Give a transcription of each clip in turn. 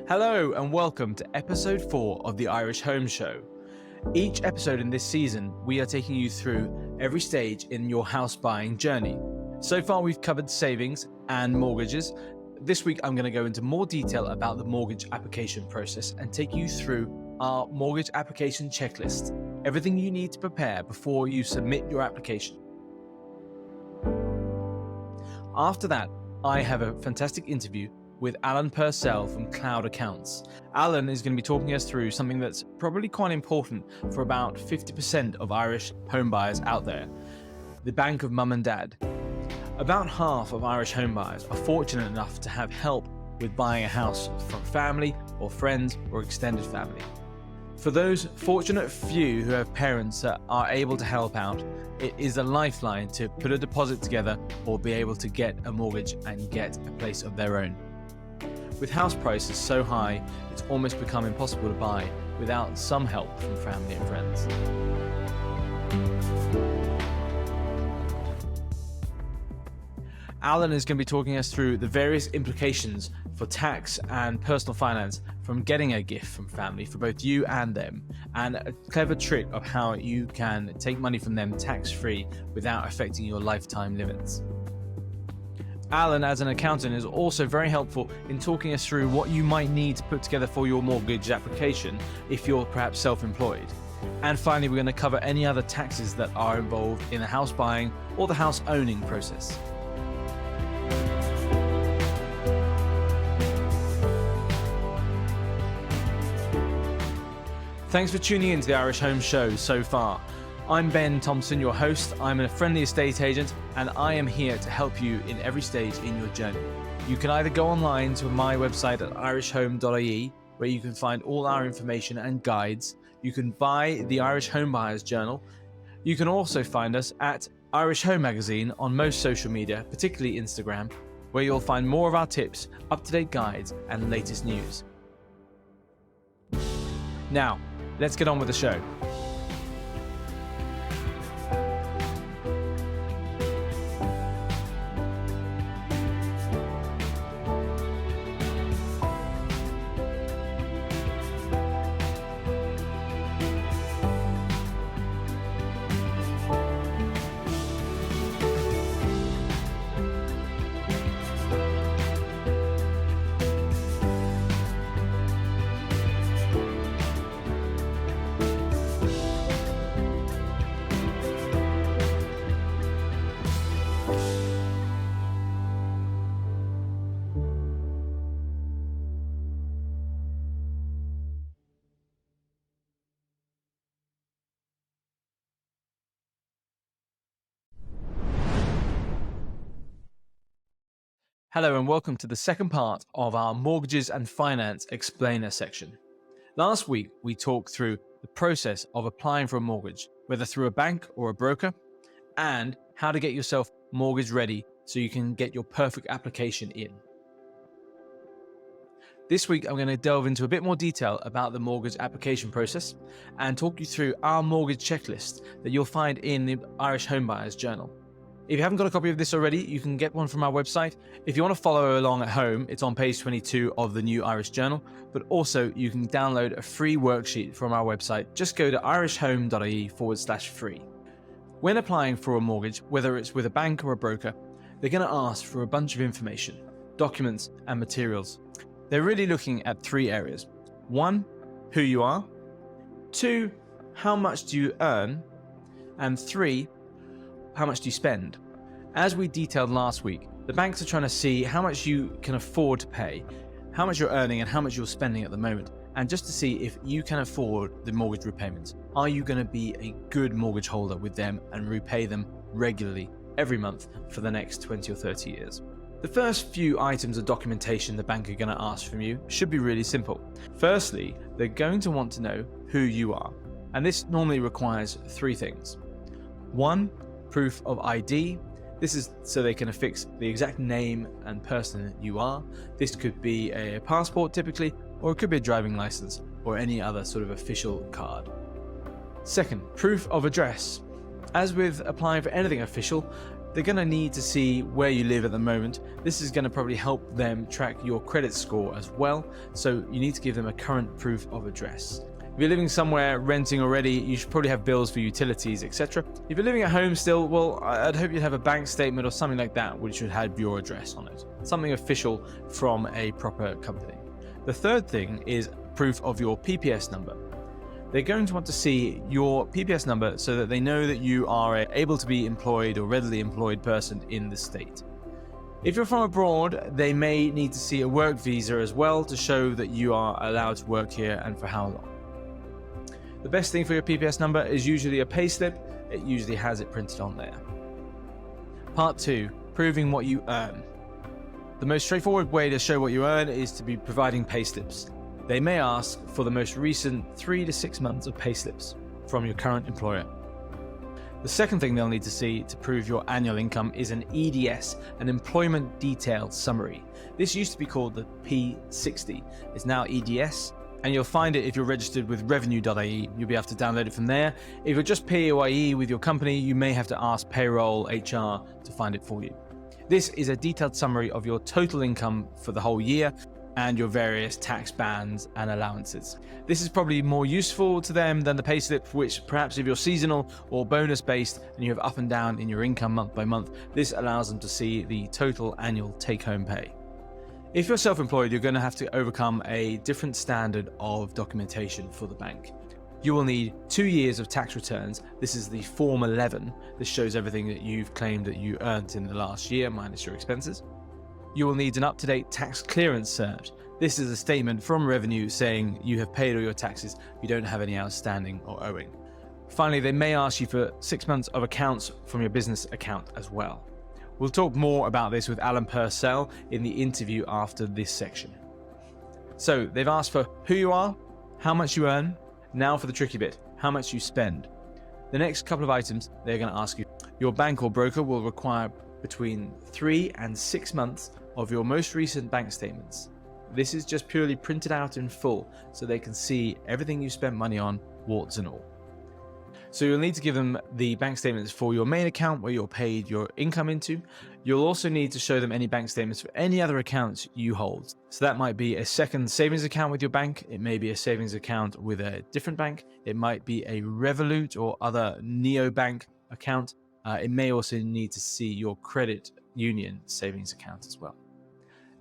Hello and welcome to episode 4 of the Irish Home Show. Each episode in this season, we are taking you through every stage in your house buying journey. So far, we've covered savings and mortgages. This week, I'm going to go into more detail about the mortgage application process and take you through our mortgage application checklist, everything you need to prepare before you submit your application. After that, I have a fantastic interview with Alan Purcell from CloudAccounts. Alan is going to be talking us through something that's probably quite important for about 50% of Irish home buyers out there, the bank of mum and dad. About half of Irish home buyers are fortunate enough to have help with buying a house from family or friends or extended family. For those fortunate few who have parents that are able to help out, it is a lifeline to put a deposit together or be able to get a mortgage and get a place of their own. With house prices so high, it's almost become impossible to buy without some help from family and friends. Alan is going to be talking us through the various implications for tax and personal finance from getting a gift from family for both you and them, and a clever trick of how you can take money from them tax-free without affecting your lifetime limits. Alan, as an accountant, is also very helpful in talking us through what you might need to put together for your mortgage application if you're perhaps self-employed. And finally, we're going to cover any other taxes that are involved in the house buying or the house owning process. Thanks for tuning in to the Irish Home Show so far. I'm Ben Thompson, your host. I'm a friendly estate agent, and I am here to help you in every stage in your journey. You can either go online to my website at irishhome.ie, where you can find all our information and guides. You can buy the Irish Home Buyers Journal. You can also find us at Irish Home Magazine on most social media, particularly Instagram, where you'll find more of our tips, up-to-date guides, and latest news. Now, let's get on with the show. Hello and welcome to the second part of our Mortgages and Finance Explainer section. Last week, we talked through the process of applying for a mortgage, whether through a bank or a broker, and how to get yourself mortgage ready so you can get your perfect application in. This week, I'm going to delve into a bit more detail about the mortgage application process and talk you through our mortgage checklist that you'll find in the Irish Home Buyers Journal. If you haven't got a copy of this already, you can get one from our website. If you want to follow along at home, it's on page 22 of the new Irish Journal, but also you can download a free worksheet from our website. Just go to irishhome.ie/free. When applying for a mortgage, whether it's with a bank or a broker, they're going to ask for a bunch of information, documents and materials. They're really looking at 3 areas. 1, who you are. 2, how much do you earn? And 3, how much do you spend? As we detailed last week, the banks are trying to see how much you can afford to pay, how much you're earning and how much you're spending at the moment, and just to see if you can afford the mortgage repayments. Are you going to be a good mortgage holder with them and repay them regularly every month for the next 20 or 30 years? The first few items of documentation the bank are going to ask from you should be really simple. Firstly, they're going to want to know who you are, and this normally requires 3 things. 1, proof of ID. This is so they can affix the exact name and person that you are. This could be a passport typically, or it could be a driving license or any other sort of official card. Second, proof of address. As with applying for anything official, They're going to need to see where you live at the moment. This is going to probably help them track your credit score as well. So you need to give them a current proof of address. If you're living somewhere renting already, you should probably have bills for utilities, etc. If you're living at home still, well, I'd hope you'd have a bank statement or something like that which should have your address on it. Something official from a proper company. The third thing is proof of your PPS number. They're going to want to see your PPS number so that they know that you are able to be employed or readily employed person in the state. If you're from abroad, they may need to see a work visa as well to show that you are allowed to work here and for how long. The best thing for your PPS number is usually a payslip. It usually has it printed on there. Part 2, proving what you earn. The most straightforward way to show what you earn is to be providing payslips. They may ask for the most recent 3 to 6 months of payslips from your current employer. The second thing they'll need to see to prove your annual income is an EDS, an Employment Detail Summary. This used to be called the P60. It's now EDS, and you'll find it if you're registered with revenue.ie. You'll be able to download it from there. If you're just PAYE with your company, you may have to ask payroll, HR to find it for you. This is a detailed summary of your total income for the whole year and your various tax bands and allowances. This is probably more useful to them than the payslip, which perhaps if you're seasonal or bonus based and you have up and down in your income month by month, this allows them to see the total annual take-home pay. If you're self-employed, you're going to have to overcome a different standard of documentation for the bank. You will need 2 years of tax returns. This is the Form 11. This shows everything that you've claimed that you earned in the last year minus your expenses. You will need an up-to-date tax clearance cert. This is a statement from Revenue saying you have paid all your taxes, you don't have any outstanding or owing. Finally, they may ask you for 6 months of accounts from your business account as well. We'll talk more about this with Alan Purcell in the interview after this section. So they've asked for who you are, how much you earn, now for the tricky bit, how much you spend. The next couple of items they're going to ask you. Your bank or broker will require between 3 and 6 months of your most recent bank statements. This is just purely printed out in full so they can see everything you spent money on, warts and all. So you'll need to give them the bank statements for your main account where you're paid your income into. You'll also need to show them any bank statements for any other accounts you hold. So that might be a second savings account with your bank. It may be a savings account with a different bank. It might be a Revolut or other neobank account. It may also need to see your credit union savings account as well.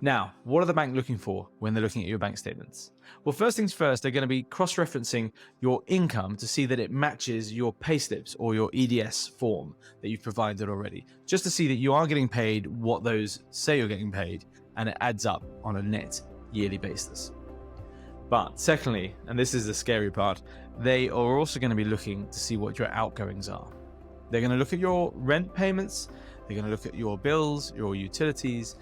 Now, what are the bank looking for when they're looking at your bank statements? Well, first things first, they're going to be cross-referencing your income to see that it matches your payslips or your EDS form that you've provided already, just to see that you are getting paid what those say you're getting paid, and it adds up on a net yearly basis. But secondly, and this is the scary part, they are also going to be looking to see what your outgoings are. They're going to look at your rent payments, they're going to look at your bills, your utilities,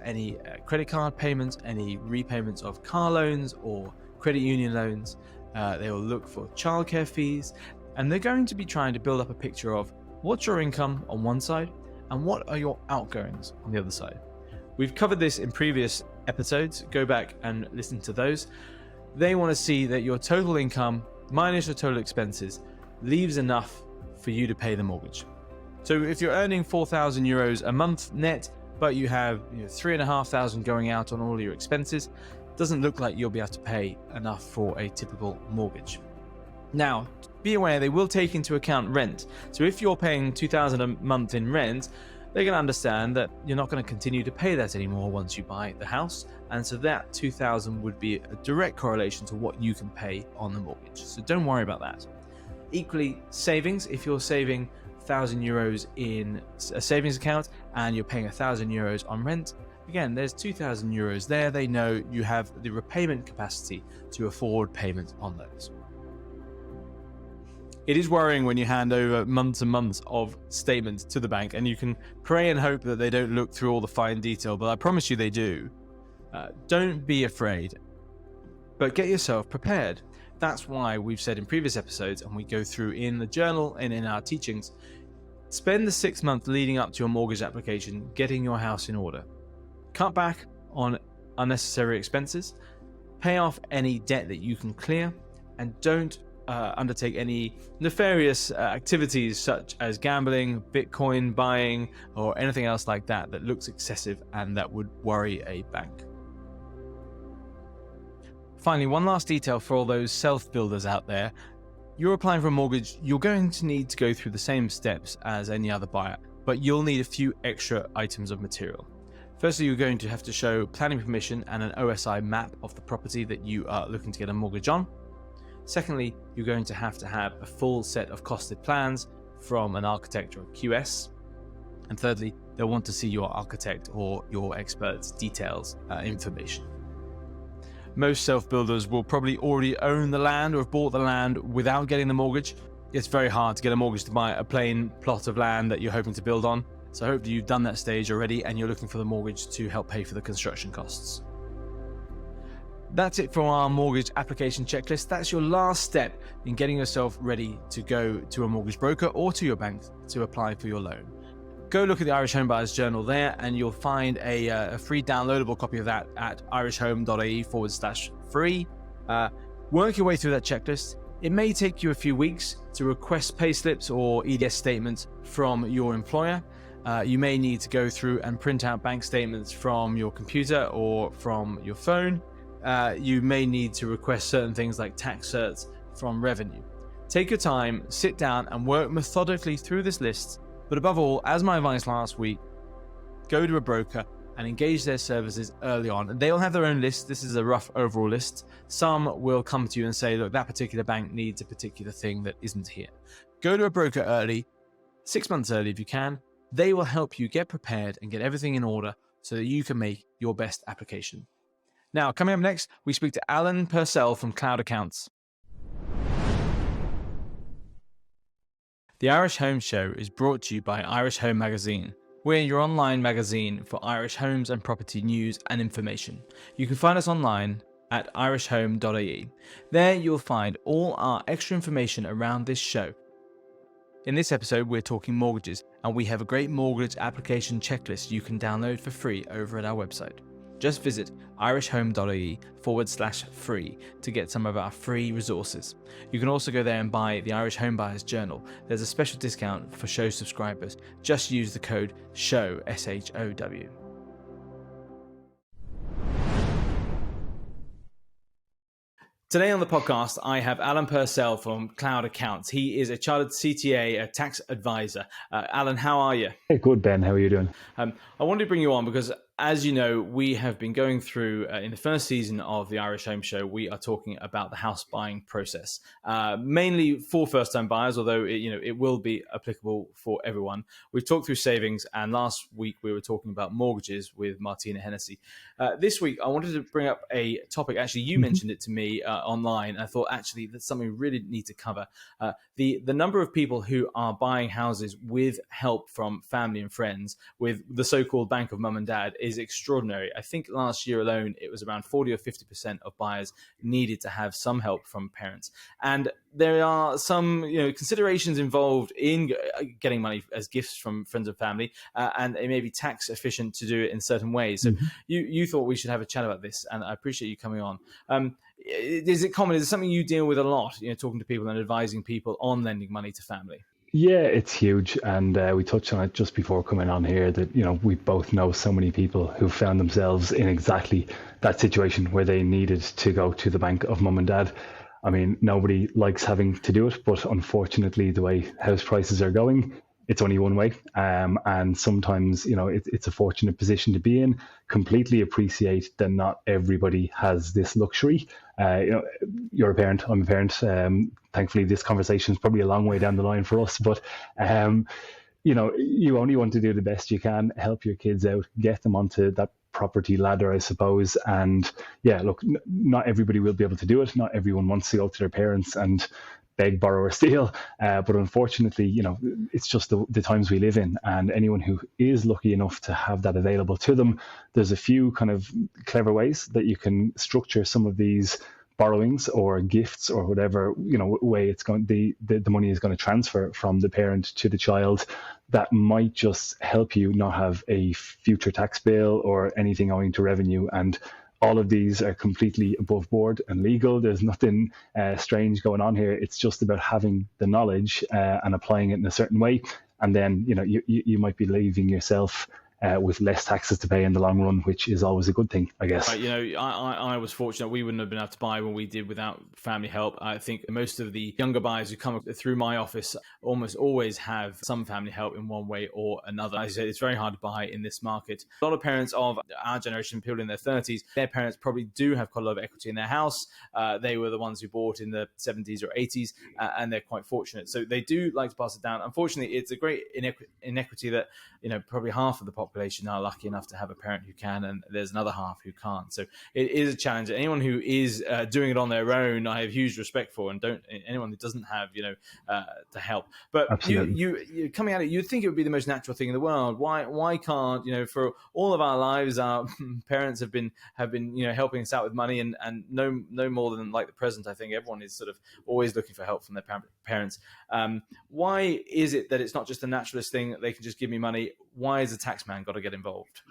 any credit card payments, any repayments of car loans or credit union loans. They will look for childcare fees, and they're going to be trying to build up a picture of what's your income on one side and what are your outgoings on the other side. We've covered this in previous episodes. Go back and listen to those. They want to see that your total income minus your total expenses leaves enough for you to pay the mortgage. So if you're earning 4,000 euros a month net, but you have 3,500 going out on all your expenses, doesn't look like you'll be able to pay enough for a typical mortgage. Now, be aware they will take into account rent. So if you're paying 2,000 a month in rent, they're going to understand that you're not going to continue to pay that anymore once you buy the house. And so that 2,000 would be a direct correlation to what you can pay on the mortgage. So don't worry about that. Equally, savings, if you're saving 1,000 euros in a savings account and you're paying 1,000 euros on rent, again, there's 2,000 euros there. They know you have the repayment capacity to afford payment on those. It is worrying when you hand over months and months of statements to the bank, and you can pray and hope that they don't look through all the fine detail, but I promise you they do. Don't be afraid, but get yourself prepared. That's why we've said in previous episodes, and we go through in the journal and in our teachings, spend the 6 months leading up to your mortgage application getting your house in order. Cut back on unnecessary expenses, pay off any debt that you can clear, and don't undertake any nefarious activities such as gambling, Bitcoin buying, or anything else like that that looks excessive and that would worry a bank. Finally, one last detail for all those self-builders out there. You're applying for a mortgage, you're going to need to go through the same steps as any other buyer, but you'll need a few extra items of material. Firstly, you're going to have to show planning permission and an OSI map of the property that you are looking to get a mortgage on. Secondly, you're going to have a full set of costed plans from an architect or a QS. And thirdly, they'll want to see your architect or your expert's details information. Most self-builders will probably already own the land or have bought the land without getting the mortgage. It's very hard to get a mortgage to buy a plain plot of land that you're hoping to build on. So hopefully you've done that stage already and you're looking for the mortgage to help pay for the construction costs. That's it for our mortgage application checklist. That's your last step in getting yourself ready to go to a mortgage broker or to your bank to apply for your loan. Go look at the Irish Home Buyers Journal there and you'll find a free downloadable copy of that at irishhome.ie/free. Work your way through that checklist. It may take you a few weeks to request payslips or EDS statements from your employer. You may need to go through and print out bank statements from your computer or from your phone. You may need to request certain things like tax certs from revenue. Take your time, sit down and work methodically through this list. But above all, as my advice last week, go to a broker and engage their services early on. They will have their own list. This is a rough overall list. Some will come to you and say, look, that particular bank needs a particular thing that isn't here. Go to a broker early, 6 months early if you can. They will help you get prepared and get everything in order so that you can make your best application. Now, coming up next, we speak to Alan Purcell from Cloud Accounts. The Irish Home Show is brought to you by Irish Home Magazine. We're your online magazine for Irish homes and property news and information. You can find us online at irishhome.ie. There you'll find all our extra information around this show. In this episode, we're talking mortgages, and we have a great mortgage application checklist you can download for free over at our website. Just visit irishhome.ie/free to get some of our free resources. You can also go there and buy the Irish Home Buyers Journal. There's a special discount for show subscribers. Just use the code SHOW, SHOW. Today on the podcast, I have Alan Purcell from Cloud Accounts. He is a chartered CTA, a tax advisor. Alan, how are you? Hey, good, Ben. How are you doing? I wanted to bring you on because, as you know, we have been going through, in the first season of the Irish Home Show, we are talking about the house buying process, mainly for first-time buyers, although it will be applicable for everyone. We've talked through savings, and last week we were talking about mortgages with Martina Hennessy. This week, I wanted to bring up a topic. Actually, you mentioned it to me online, and I thought, actually, that's something we really need to cover. The number of people who are buying houses with help from family and friends, with the so-called bank of mum and dad, is extraordinary. I think last year alone, it was around 40 or 50% of buyers needed to have some help from parents. And there are some considerations involved in getting money as gifts from friends and family, and it may be tax efficient to do it in certain ways. So you thought we should have a chat about this, and I appreciate you coming on. Is it common? Is it something you deal with a lot, talking to people and advising people on lending money to family? Yeah, it's huge. And we touched on it just before coming on here that, we both know so many people who found themselves in exactly that situation where they needed to go to the bank of mum and dad. I mean, nobody likes having to do it, but unfortunately, the way house prices are going, it's only one way. And sometimes, it's a fortunate position to be in. Completely appreciate that not everybody has this luxury. You're a parent, I'm a parent. Thankfully, this conversation is probably a long way down the line for us. But, you only want to do the best you can, help your kids out, get them onto that property ladder, I suppose. And yeah, look, not everybody will be able to do it. Not everyone wants to go to their parents and beg, borrow or steal. But unfortunately, it's just the times we live in, and anyone who is lucky enough to have that available to them, there's a few kind of clever ways that you can structure some of these borrowings or gifts or whatever, way it's going, the money is going to transfer from the parent to the child, that might just help you not have a future tax bill or anything owing to revenue. And All of these are completely above board and legal. There's nothing strange going on here. It's just about having the knowledge and applying it in a certain way. And then, you might be leaving yourself with less taxes to pay in the long run, which is always a good thing, I guess. I was fortunate. We wouldn't have been able to buy when we did without family help. I think most of the younger buyers who come through my office almost always have some family help in one way or another. As I said, it's very hard to buy in this market. A lot of parents of our generation, people in their 30s, their parents probably do have quite a lot of equity in their house. They were the ones who bought in the 70s or 80s, and they're quite fortunate. So they do like to pass it down. Unfortunately, it's a great inequity that, probably half of the population are lucky enough to have a parent who can, and there's another half who can't. So it is a challenge. Anyone who is doing it on their own, I have huge respect for, and anyone that doesn't have, to help. But you coming at it, you'd think it would be the most natural thing in the world. Why can't, for all of our lives, our parents have been helping us out with money, and no more than like the present. I think everyone is sort of always looking for help from their parents. Why is it that it's not just a naturalist thing that they can just give me money? Why has the tax man got to get involved?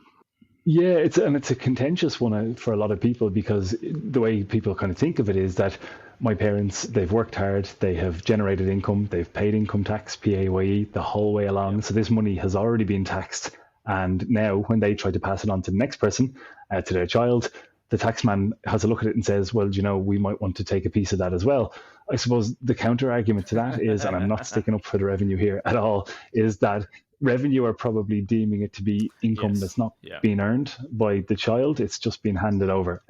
Yeah, it's a contentious one for a lot of people, because the way people kind of think of it is that my parents, they've worked hard, they have generated income, they've paid income tax, PAYE, the whole way along. Yeah. So this money has already been taxed. And now when they try to pass it on to the next person, to their child, the taxman has a look at it and says, well, we might want to take a piece of that as well. I suppose the counter argument to that is, and I'm not sticking up for the revenue here at all, is that revenue are probably deeming it to be income that's not being earned by the child. It's just being handed over.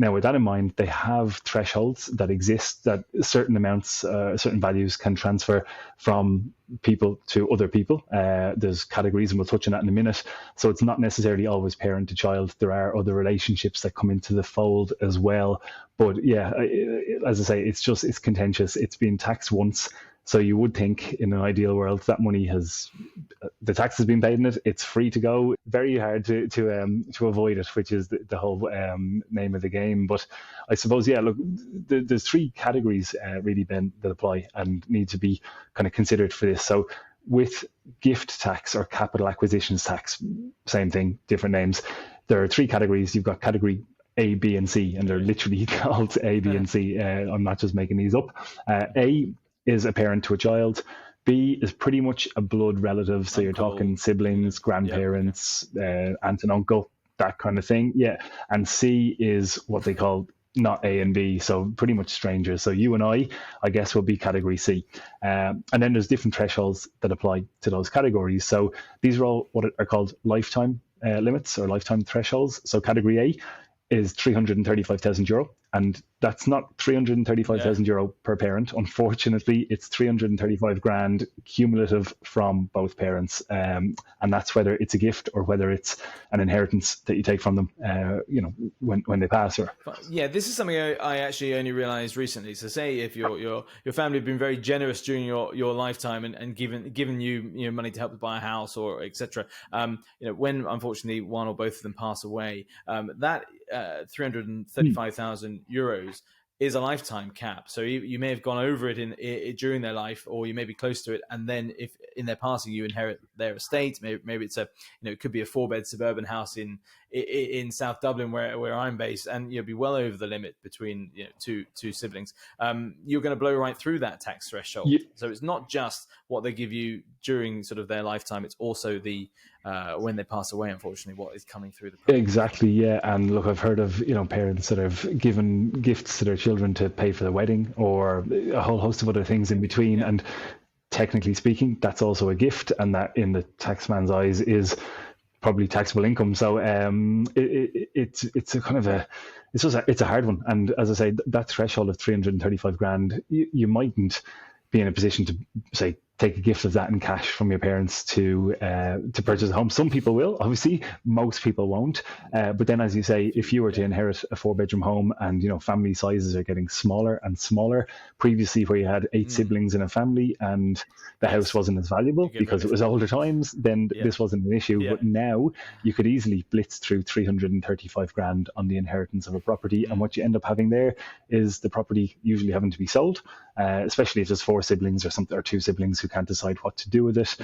Now, with that in mind, they have thresholds that exist, that certain amounts, certain values can transfer from people to other people. There's categories, and we'll touch on that in a minute. So it's not necessarily always parent to child. There are other relationships that come into the fold as well. But yeah, as I say, it's contentious. It's been taxed once. So you would think in an ideal world that money the tax has been paid in it. It's free to go. Very hard to avoid it, which is the whole name of the game. But I suppose, look, there's three categories really, Ben, that apply and need to be kind of considered for this. So with gift tax or capital acquisitions tax, same thing, different names. There are three categories. You've got category A, B, and C, and they're literally called A, B, and C. I'm not just making these up. A is a parent to a child. B is pretty much a blood relative. So you're talking siblings, grandparents, aunt and uncle, that kind of thing. Yeah. And C is what they call not A and B. So pretty much strangers. So you and I guess, will be category C. And then there's different thresholds that apply to those categories. So these are all what are called lifetime limits or lifetime thresholds. So category A is €335,000. And that's not 335,000 euro per parent. Unfortunately, it's 335 grand cumulative from both parents. And that's whether it's a gift or whether it's an inheritance that you take from them, when they pass. This is something I actually only realized recently. So say if your family have been very generous during your lifetime and given you money to help to buy a house or etc. When unfortunately one or both of them pass away, that 335,000 euros is a lifetime cap. So you may have gone over it during their life, or you may be close to it, and then if in their passing you inherit their estate, maybe it's it could be a 4-bed suburban house in South Dublin where I'm based, and you'll be well over the limit between two siblings. You're going to blow right through that tax threshold. So it's not just what they give you during sort of their lifetime; it's also the when they pass away, unfortunately, what is coming through the program. Exactly, yeah. And look, I've heard of parents that have given gifts to their children to pay for the wedding, or a whole host of other things in between. And technically speaking, that's also a gift, and that in the taxman's eyes is probably taxable income. So it's a kind of it's a hard one. And as I say, that threshold of 335 grand, you mightn't be in a position to say take a gift of that in cash from your parents to purchase a home. Some people will, obviously, most people won't. But then, as you say, if you were to inherit a 4-bedroom home and family sizes are getting smaller and smaller, previously where you had 8 siblings in a family and the house wasn't as valuable because it was older times, then this wasn't an issue. But now you could easily blitz through 335 grand on the inheritance of a property, and what you end up having there is the property usually having to be sold, especially if there's 4 siblings or 2 siblings who who can't decide what to do with it,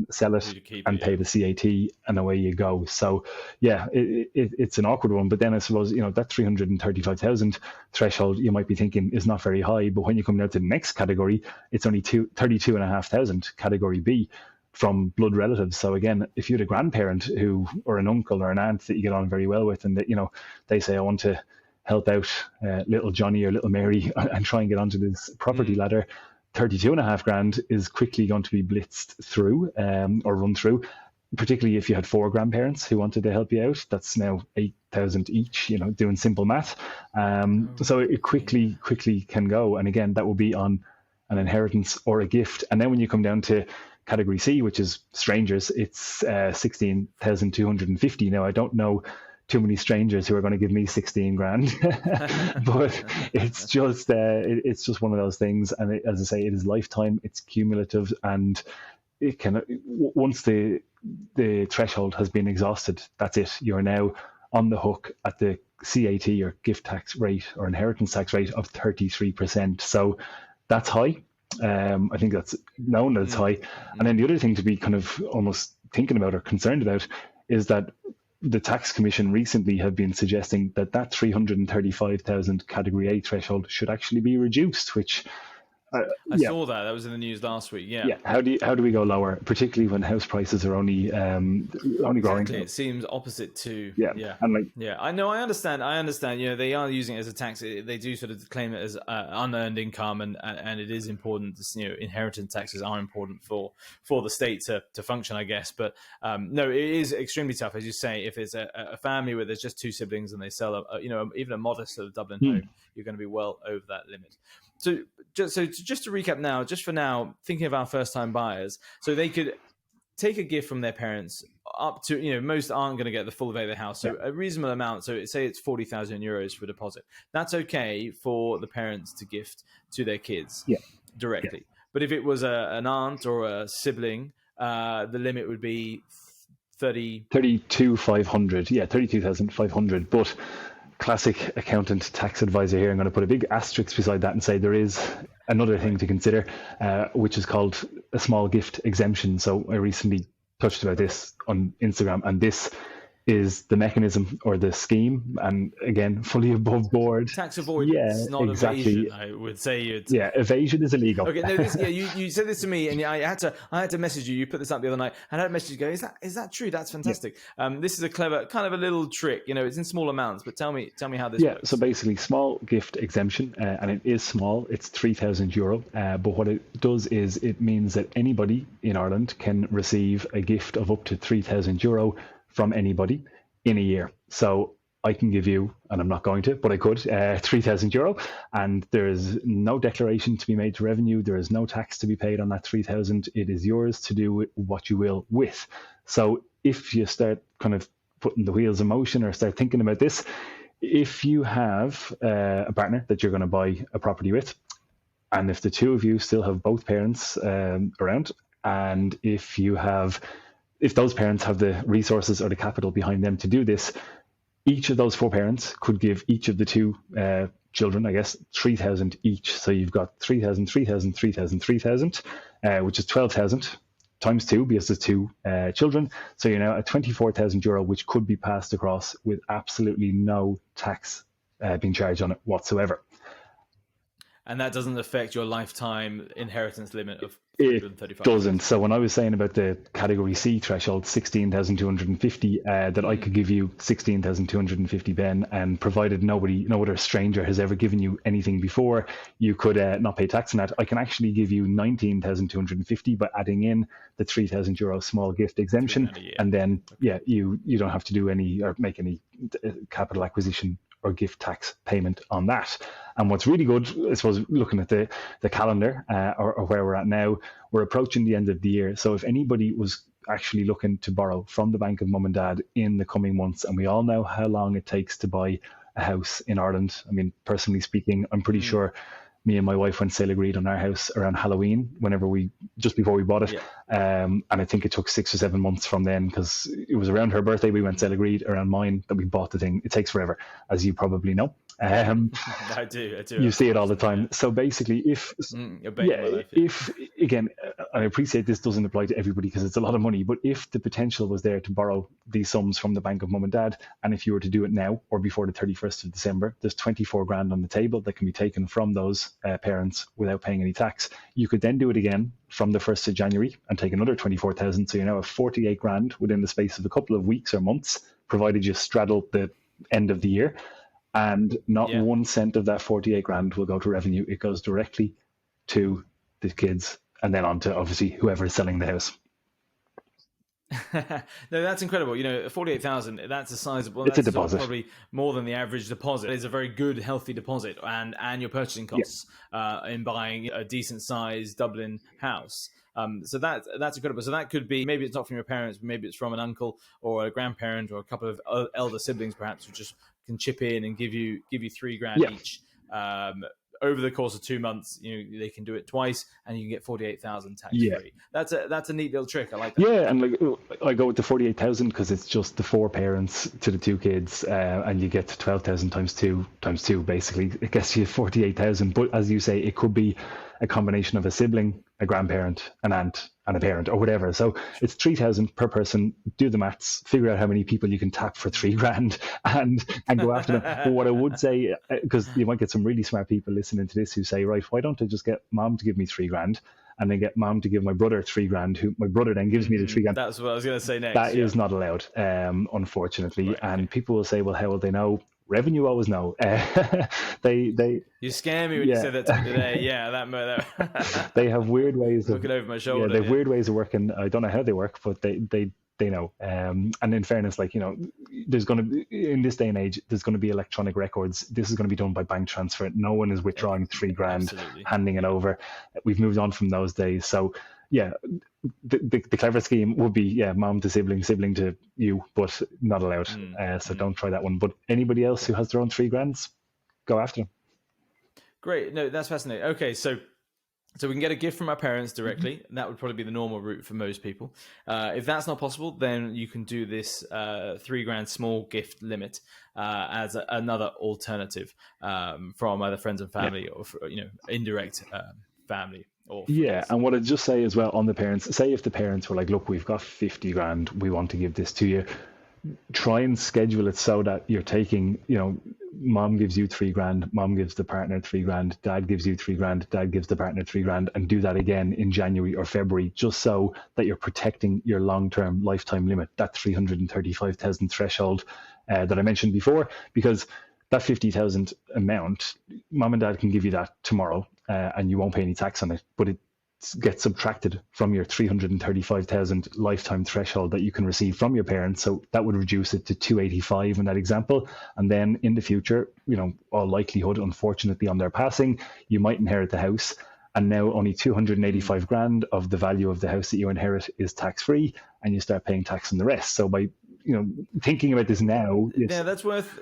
sell it and pay the CAT, and away you go. So yeah, it's an awkward one. But then I suppose, that 335,000 threshold, you might be thinking is not very high, but when you come down to the next category, it's only 32,500 category B from blood relatives. So again, if you had a grandparent or an uncle or an aunt that you get on very well with, and that they say, I want to help out little Johnny or little Mary and try and get onto this property ladder, 32.5 grand is quickly going to be blitzed through or run through, particularly if you had 4 grandparents who wanted to help you out. That's now 8,000 each, doing simple math. So it quickly can go. And again, that will be on an inheritance or a gift. And then when you come down to category C, which is strangers, it's 16,250. Now, I don't know too many strangers who are going to give me 16 grand, but it's just one of those things. And as I say, it is lifetime, it's cumulative, and it can, once the threshold has been exhausted, that's it. You're now on the hook at the CAT or gift tax rate or inheritance tax rate of 33%. So that's high. I think that's known that it's high. And then the other thing to be kind of almost thinking about or concerned about is that the tax commission recently have been suggesting that 335,000 category A threshold should actually be reduced, which I saw that was in the news last week. Yeah. How do we go lower, particularly when house prices are only growing? Exactly. It seems opposite to I know. I understand. They are using it as a tax. They do sort of claim it as unearned income, and it is important. Inheritance taxes are important for the state to function, I guess. But no, it is extremely tough, as you say. If it's a family where there's just 2 siblings and they sell even a modest sort of Dublin home, you're going to be well over that limit. So just to recap now, just for now, thinking of our first-time buyers, so they could take a gift from their parents up to, most aren't going to get the full value of the house. So a reasonable amount, so say it's 40,000 euros for deposit. That's okay for the parents to gift to their kids directly. Yeah. But if it was an aunt or a sibling, the limit would be 32,500. Yeah, 32,500. But classic accountant tax advisor here, I'm going to put a big asterisk beside that and say there is another thing to consider, which is called a small gift exemption. So I recently touched about this on Instagram, and this is the mechanism or the scheme, and again, fully above board. Tax avoidance, not evasion. I would say evasion is illegal. Okay, no, you said this to me, and I had to message you. You put this up the other night, and I had a message go, is that true? That's fantastic. Yeah. This is a clever kind of a little trick. It's in small amounts, but tell me how this works. So basically, small gift exemption, and it is small. It's €3,000. But what it does is it means that anybody in Ireland can receive a gift of up to €3,000 from anybody in a year. So I can give you, and I'm not going to, but I could, €3,000, and there is no declaration to be made to revenue. There is no tax to be paid on that 3,000. It is yours to do what you will with. So if you start kind of putting the wheels in motion or start thinking about this, if you have a partner that you're going to buy a property with, and if the two of you still have both parents around, and if those parents have the resources or the capital behind them to do this, each of those 4 parents could give each of the 2 children, I guess, 3,000 each. So you've got 3,000, 3,000, 3,000, 3,000, which is 12,000 times 2 because there's 2 children. So you're now at €24,000, which could be passed across with absolutely no tax being charged on it whatsoever. And that doesn't affect your lifetime inheritance limit of It doesn't. So when I was saying about the category C threshold, 16,250, that I could give you 16,250, Ben, and provided no other stranger has ever given you anything before, you could not pay tax on that. I can actually give you 19,250 by adding in the €3,000 small gift exemption, and then you don't have to do any or make any capital acquisition or gift tax payment on that. And what's really good, I suppose, looking at the calendar or where we're at now, we're approaching the end of the year. So if anybody was actually looking to borrow from the bank of mum and dad in the coming months, and we all know how long it takes to buy a house in Ireland. I mean, personally speaking, I'm pretty sure me and my wife went sale agreed on our house around Halloween, just before we bought it. Yeah. And I think it took 6 or 7 months from then, because it was around her birthday we went sale agreed, around mine that we bought the thing. It takes forever, as you probably know. I do. You see it all the time. Yeah. So basically, if again, I appreciate this doesn't apply to everybody because it's a lot of money, but if the potential was there to borrow these sums from the bank of mum and dad, and if you were to do it now or before the 31st of December, there's 24 grand on the table that can be taken from those parents without paying any tax. You could then do it again from the 1st of January and take another 24,000. So you're now at 48 grand within the space of a couple of weeks or months, provided you straddle the end of the year. And not 1 cent of that 48 grand will go to revenue. It goes directly to the kids and then on to obviously whoever is selling the house. No, that's incredible. 48,000, that's a sizable, it's a deposit. Probably more than the average deposit. It's a very good, healthy deposit, and your purchasing costs in buying a decent sized Dublin house. So that's incredible. So that could be, maybe it's not from your parents, but maybe it's from an uncle or a grandparent or a couple of elder siblings, perhaps, who just can chip in and give you $3,000 each. Over the course of 2 months, they can do it twice, and you can get 48,000 tax free. That's a neat little trick. I like that. Yeah, and I go with the 48,000 because it's just the 4 parents to the 2 kids, and you get 12,000 times two. Basically, it gets you 48,000. But as you say, it could be a combination of a sibling, a grandparent, an aunt, and a parent, or whatever. So it's 3,000 per person. Do the maths, figure out how many people you can tap for $3,000, and go after them. But what I would say, because you might get some really smart people listening to this who say, right, why don't I just get mom to give me $3,000, and then get mom to give my brother $3,000, who my brother then gives me the $3,000. That's what I was going to say next. That is not allowed, unfortunately. Right, and people will say, well, how will they know? Revenue always know. They you scare me when you said that to me today. Yeah, that they have weird ways of looking over my shoulder. They have weird ways of working. I don't know how they work, but they know. And in fairness, there's going to be, in this day and age, there's going to be electronic records. This is going to be done by bank transfer. No one is withdrawing $3,000, handing it over. We've moved on from those days. So yeah, the clever scheme would be mom to sibling to you, but not allowed. So don't try that one. But anybody else who has their own $3,000, go after them. Great. No, that's fascinating. Okay, so we can get a gift from our parents directly. That would probably be the normal route for most people. If that's not possible, then you can do this $3,000 small gift limit as another alternative from either friends and family or indirect family. And what I'd just say as well on the parents, say if the parents were like, look, we've got 50 grand, we want to give this to you, try and schedule it so that you're taking, mom gives you $3,000, mom gives the partner $3,000, dad gives you $3,000, dad gives the partner $3,000, and do that again in January or February, just so that you're protecting your long-term lifetime limit, that 335,000 threshold that I mentioned before, because that 50,000 amount, mom and dad can give you that tomorrow, and you won't pay any tax on it, but it gets subtracted from your 335,000 lifetime threshold that you can receive from your parents. So that would reduce it to 285 in that example. And then in the future, all likelihood, unfortunately, on their passing, you might inherit the house. And now only 285 grand of the value of the house that you inherit is tax free, and you start paying tax on the rest. So by thinking about this now, that's worth.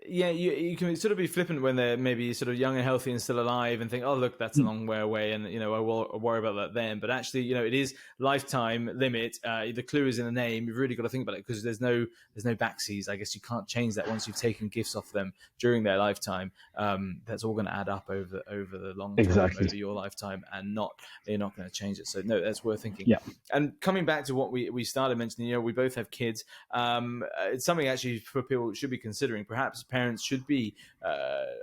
Yeah, you can sort of be flippant when they're maybe sort of young and healthy and still alive, and think, oh, look, that's a long way away, and I will worry about that then. But actually, it is lifetime limit. The clue is in the name. You've really got to think about it, because there's no backseas. I guess you can't change that once you've taken gifts off them during their lifetime. That's all going to add up over the long term, over your lifetime, and you're not going to change it. So no, that's worth thinking. Yeah. And coming back to what we started mentioning, we both have kids. It's something actually for people should be considering. Perhaps parents should be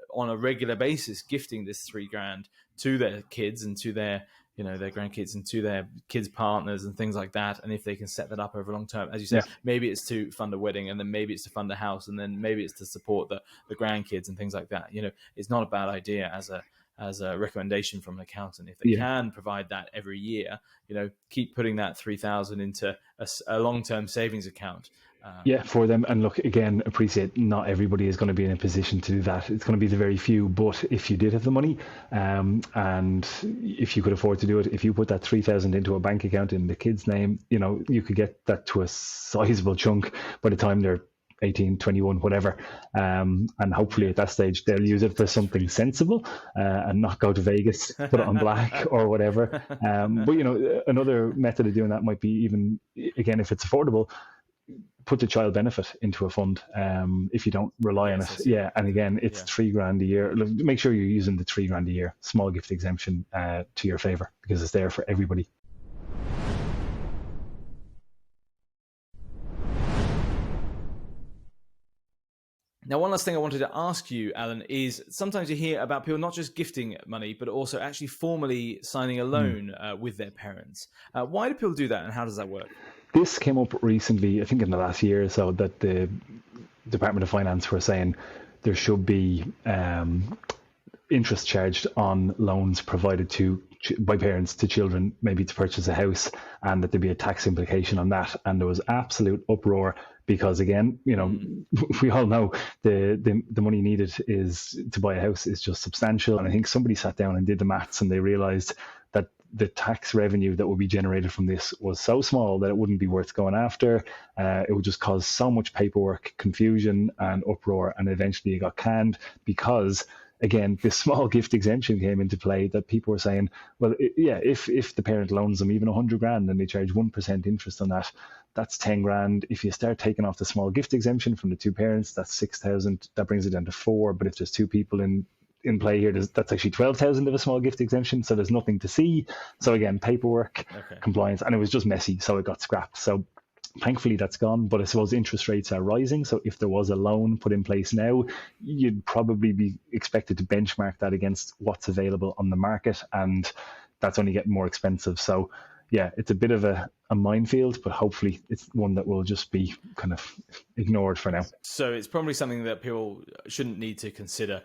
on a regular basis gifting this $3,000 to their kids and to their their grandkids and to their kids' partners and things like that. And if they can set that up over long term, as you said, maybe it's to fund a wedding, and then maybe it's to fund a house, and then maybe it's to support the grandkids and things like that. It's not a bad idea as a recommendation from an accountant. If they can provide that every year, keep putting that 3,000 into a long-term savings account. For them. And look, again, appreciate not everybody is going to be in a position to do that. It's going to be the very few. But if you did have the money, and if you could afford to do it, if you put that 3,000 into a bank account in the kid's name, you could get that to a sizable chunk by the time they're 18, 21, whatever. And hopefully at that stage, they'll use it for something sensible and not go to Vegas, put it on black or whatever. But, another method of doing that might be even, again, if it's affordable, put the child benefit into a fund if you don't rely on it. Yeah. And again, it's $3,000 a year. Make sure you're using the $3,000 a year small gift exemption to your favor, because it's there for everybody. Now, one last thing I wanted to ask you, Alan, is sometimes you hear about people not just gifting money, but also actually formally signing a loan with their parents. Why do people do that, and how does that work? This came up recently, I think in the last year or so, that the Department of Finance were saying there should be interest charged on loans provided by parents to children, maybe to purchase a house, and that there'd be a tax implication on that. And there was absolute uproar because, again, we all know the money needed is to buy a house is just substantial. And I think somebody sat down and did the maths, and they realized that the tax revenue that would be generated from this was so small that it wouldn't be worth going after. It would just cause so much paperwork, confusion and uproar, and eventually it got canned because, again, this small gift exemption came into play that people were saying, well, if the parent loans them even $100,000 and they charge 1% interest on that, that's $10,000. If you start taking off the small gift exemption from the two parents, that's $6,000. That brings it down to $4,000. But if there's two people in play here, that's actually $12,000 of a small gift exemption. So there's nothing to see. So again, paperwork, compliance, and it was just messy. So it got scrapped. So thankfully that's gone, but I suppose interest rates are rising. So if there was a loan put in place now, you'd probably be expected to benchmark that against what's available on the market, and that's only getting more expensive. So yeah, it's a bit of a minefield, but hopefully it's one that will just be kind of ignored for now. So it's probably something that people shouldn't need to consider.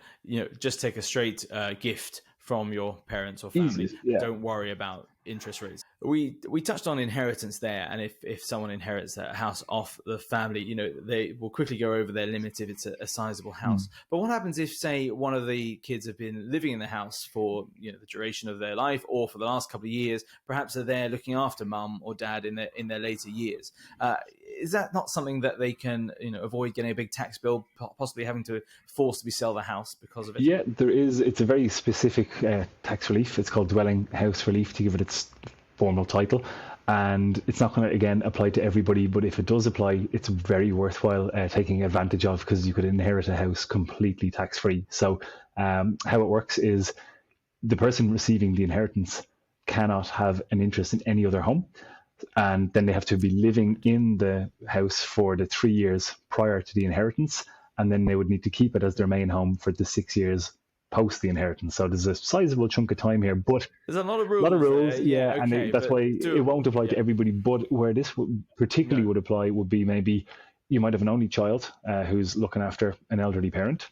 Just take a straight gift from your parents or family. Easy, yeah. Don't worry about interest rates. We touched on inheritance there, and if someone inherits a house off the family, they will quickly go over their limit if it's a sizable house. But what happens if, say, one of the kids have been living in the house for the duration of their life, or for the last couple of years? Perhaps they're there looking after mum or dad in their later years. Is that not something that they can avoid getting a big tax bill, possibly having to forcibly sell the house because of it? Yeah, there is. It's a very specific tax relief. It's called dwelling house relief, to give it its formal title, and it's not going to, again, apply to everybody, but if it does apply, it's very worthwhile taking advantage of, because you could inherit a house completely tax-free. So how it works is the person receiving the inheritance cannot have an interest in any other home, and then they have to be living in the house for the 3 years prior to the inheritance, and then they would need to keep it as their main home for the 6 years post the inheritance. So there's a sizable chunk of time here, but there's a lot of rules. Yeah, okay, and that's why it won't apply to everybody. But where this particularly would apply would be maybe you might have an only child who's looking after an elderly parent,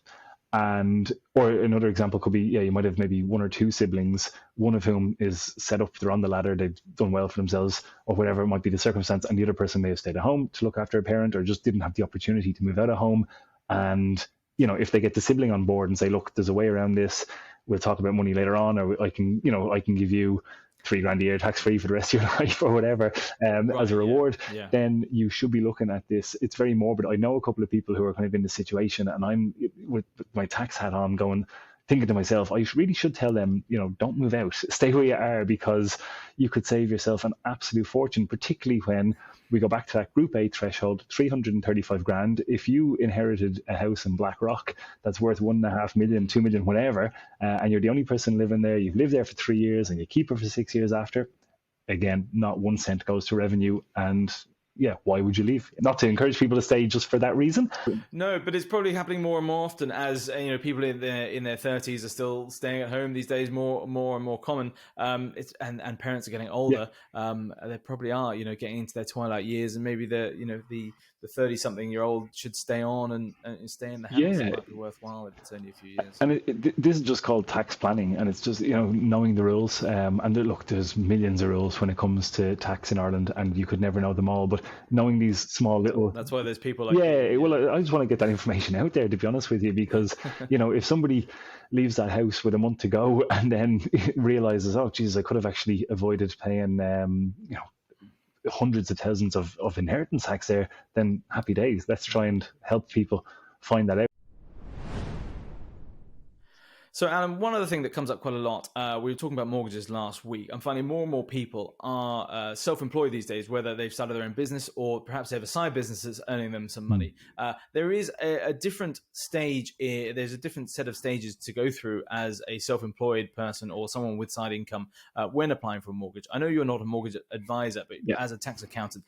or another example could be, you might have maybe one or two siblings, one of whom is set up, they're on the ladder, they've done well for themselves, or whatever it might be the circumstance, and the other person may have stayed at home to look after a parent, or just didn't have the opportunity to move out of home. And if they get the sibling on board and say, look, there's a way around this, we'll talk about money later on, or I can give you $3,000 a year tax free for the rest of your life or whatever, as a reward, then you should be looking at this. It's very morbid. I know a couple of people who are kind of in this situation, and I'm with my tax hat on thinking to myself, I really should tell them, don't move out, stay where you are, because you could save yourself an absolute fortune, particularly when we go back to that Group A threshold, $335,000. If you inherited a house in Blackrock that's worth $1.5 million, $2 million, whatever, and you're the only person living there, you've lived there for 3 years, and you keep it for 6 years after, again, not 1 cent goes to revenue. And why would you leave? Not to encourage people to stay just for that reason. No, but it's probably happening more and more often as people in their 30s are still staying at home these days, more and more common. And parents are getting older. They probably are getting into their twilight years, and maybe the 30-something-year-old should stay on and stay in the house. It might be worthwhile if it's only a few years. And this is just called tax planning, and it's just knowing the rules. And there's millions of rules when it comes to tax in Ireland, and you could never know them all. But knowing these small little, that's why there's people like well, I just want to get that information out there, to be honest with you, because if somebody leaves that house with a month to go and then realizes, oh Jesus, I could have actually avoided paying hundreds of thousands of inheritance tax there, then happy days. Let's try and help people find that out. So, Alan, one other thing that comes up quite a lot, we were talking about mortgages last week. I'm finding more and more people are self-employed these days, whether they've started their own business or perhaps they have a side business that's earning them some money. There is a different stage, there's a different set of stages to go through as a self-employed person or someone with side income when applying for a mortgage. I know you're not a mortgage advisor, but as a tax accountant,